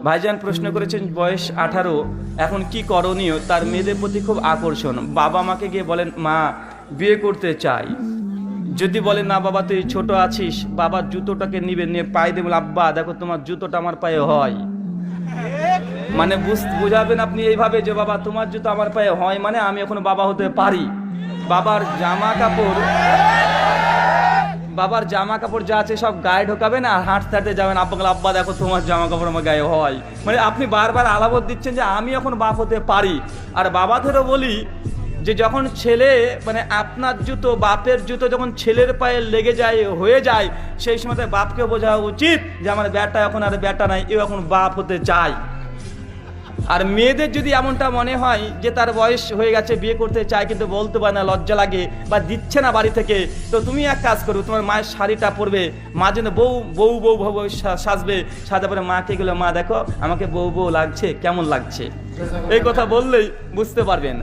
ভাইজান প্রশ্ন করেছেন বয়স 18, এখন কি করণীয়? তার মেয়েদের প্রতি খুব আকর্ষণ। বাবা মাকে গিয়ে বলেন মা বিয়ে করতে চাই। যদি বলে না বাবা তুই ছোট আছিস, বাবার জুতোটাকে নিবে, নিয়ে পায়ে দেবেন, আব্বা দেখো তোমার জুতোটা আমার পায়ে হয়। মানে বুঝাবেন আপনি এইভাবে যে বাবা তোমার জুতো আমার পায়ে হয়, মানে আমি এখন বাবা হতে পারি। বাবার জামা কাপড় যা আছে সব গায়ে ঢোকাবেন আর হাঁটতে হাঁটতে যাবেন, আব্বা দেখো তোমার জামা কাপড় আমার গায়ে হয়। মানে আপনি বারবার আলামত দিচ্ছেন যে আমি এখন বাপ হতে পারি। আর বাবাদেরও বলি যে যখন ছেলে মানে আপনার জুতো বাপের জুতো যখন ছেলের পায়ে লেগে যায় হয়ে যায়, সেই সময় বাপকে বোঝা উচিত যে আমার ব্যাটা এখন আর ব্যাটা নাই, এও এখন বাপ হতে চায়। আর মেয়েদের যদি এমনটা মনে হয় যে তার বয়স হয়ে গেছে, বিয়ে করতে চায় কিন্তু বলতে পারে না, লজ্জা লাগে বা দিচ্ছে না বাড়ি থেকে, তো তুমি এক কাজ করো, তোমার মায়ের শাড়িটা পরবে, মা যেন বউ সাজবে, সাজা পরে মাকে গেলে মা দেখো আমাকে বউ লাগছে, কেমন লাগছে, এই কথা বললেই বুঝতে পারবেন।